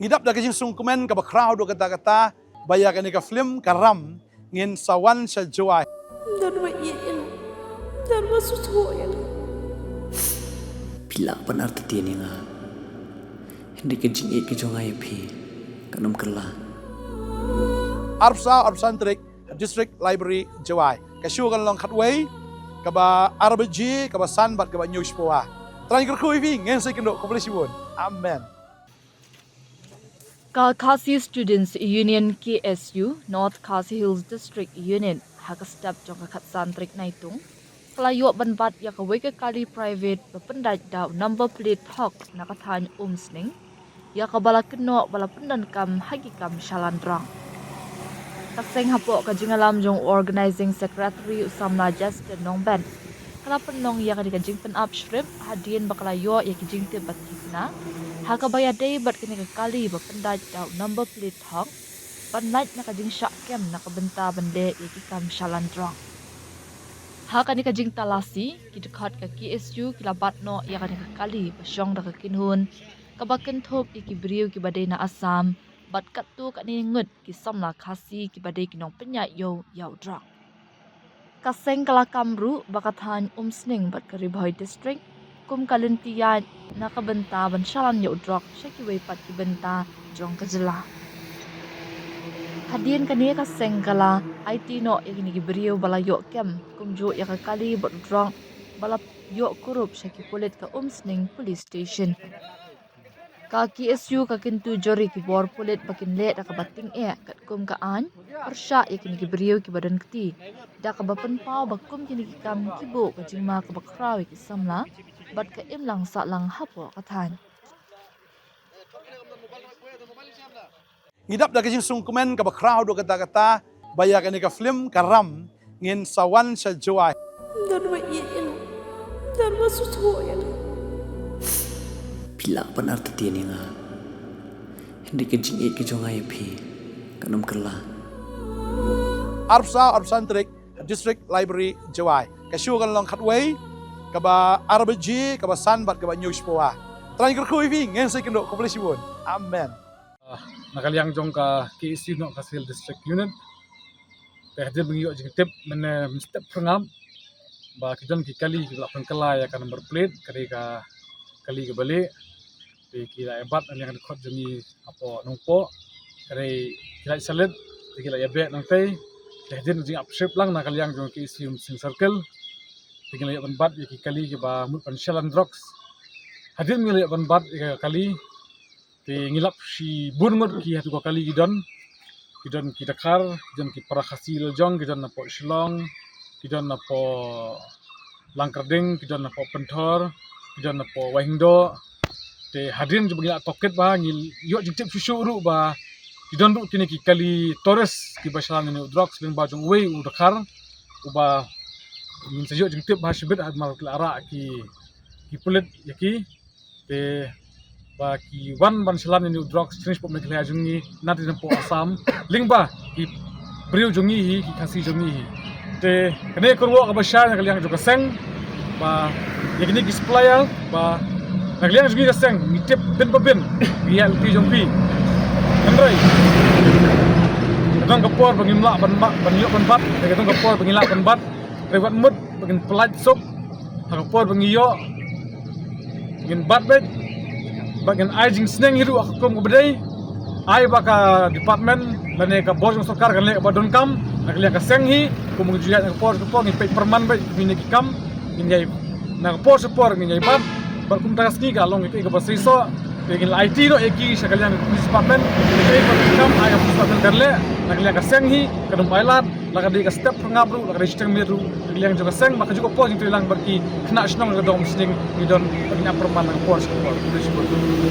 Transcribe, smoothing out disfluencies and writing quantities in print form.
Ngidap da kajing sungkumen ka bakraw do kata-kata baya ka ni ka film karam ngin sawan sa joy. Dan wa iyan. Dan wa susuyan. Pila benar tetiani nga. Hindi ka jingit ka jong ayapi. Kanam kala. Arpsantrik District Library Joy. Kasyugan lang katway kaba RBG kaba sanbat kaba news po Try kerkuy ngin sa kendo komplisibon. Amen. Khasi Students Union KSU North Khasi Hills District Union hakastap jong katsantrik naitung pelayo banbat ya kawai ke kali private bependaj da number plate hok nakathan umsning ya kabala keno bala pendan kam hagikam shalandrang kaseng hapok kajingalam jong organizing secretary usamna Justin Nongben kala penong ya kadikajing pen up shrimp hadien bakalayo ya kijing te batikna hakabaya day bat kini kali bependaj da number plate hok panaj nakajing syakem nakabenta bende ya kikam shalandrang Hakani kajing talasi kidekat ka KSU kilabatno ya kani kali pasyong da kinhun kabaken thop ikibriu kibadai na Assam bat katu kani ngut kisamla khasi kibadai kinong penya yo yaudra kaseng kala kamru bakathan umsning bat karibhoy district kum kalintiyan nakabenta ban shalan yaudra syakiway pat kibenta jong kajela Hadien kani ka sengkala IT no igini gibriu bala yo kem kumju ya kali bot drong bala yo kurup syaki pulit ka umsning police station ka KSU ka kintu jori ki bor pulit bakin le da ka bating kat kum ka an persya igini gibriu ki badan kti da ka bapen pau bakum kini ki kam kibo ka jingma ka bakrawi ki samla bat ka imlang sa lang hapo kathan Ngidap da kajing sungkumen ka bakraw do kata-kata baya ka ni ka film karam ngin sawan sa joy. Dan wa iyan. Dan wa susuyan. Pila benar tetiani nga. Hindi ka jingit ka jong ayapi. Kanam kala. Arpsantrik District Library Joy. Kasyugan lang katway kaba RBG kaba sanbat kaba news po Try kerkuy ngin sa kendo komplisibon. Amen. Nakaliang jong ka KSU no Khasi Hills District Unit. Pehde bengiyo jing tip men step prangam ba kidon ki kali ki lapan kala ya ka number plate kali ka kali ke balik di kila ebat yang dekot jemi apo nungpo kali kila salet kila ya bet nang tei pehde jing up shape lang nakaliang jong KSU sing circle kila ya ban bat ki kali ki ba mut pan shalan drugs hadir ngila ban bat kali Te ngilap si bunmut ki hatu kali gidon ki Dakar gidon ki Parakasi Lejong gidon na po Shillong gidon na po Langkarding gidon na po Pentor gidon na po Wahingdo te hadin je bagi toket ba ngil yo jing tip susu ru ba gidon ru kini ki kali Torres ki basalan ni drugs ling ba jong we u Dakar u ba min sayo jing tip ba sibit ad mar ara ki pulit yaki te ba ki wan ban salan ni drugs finish pop mek laya jungi nati na po Assam ling ba ki briu jungi hi ki Khasi jungi hi te kene kurwo ka basya na kaliang juga seng ba yakni ki supplier ba kaliang jungi ka seng mi tip bin babin bi ya ti jongpi andrai kadang kapor bangimla ban yo ban bat kadang kapor bangila ban bat rewat mut bagin pelat sop kapor bangiyo ngin bat bet bagian ajing seneng hidu aku kom bedai ai baka department lane ka bos ng sarkar kan le badon kam nakli ka senghi kum juya ng por ni pe perman ba ni kam ni jay na por support ni jay ban bar kum tagas ni ka long ka basri so begin IT no eki sa kalian department pe kam ai ka department kan le nakli ka senghi kadum pilot laka di ka step ngabru laka register miru nakli ang juga seng maka juga por ni lang barki kena snong ka dom sing ni don bagin perman ng por support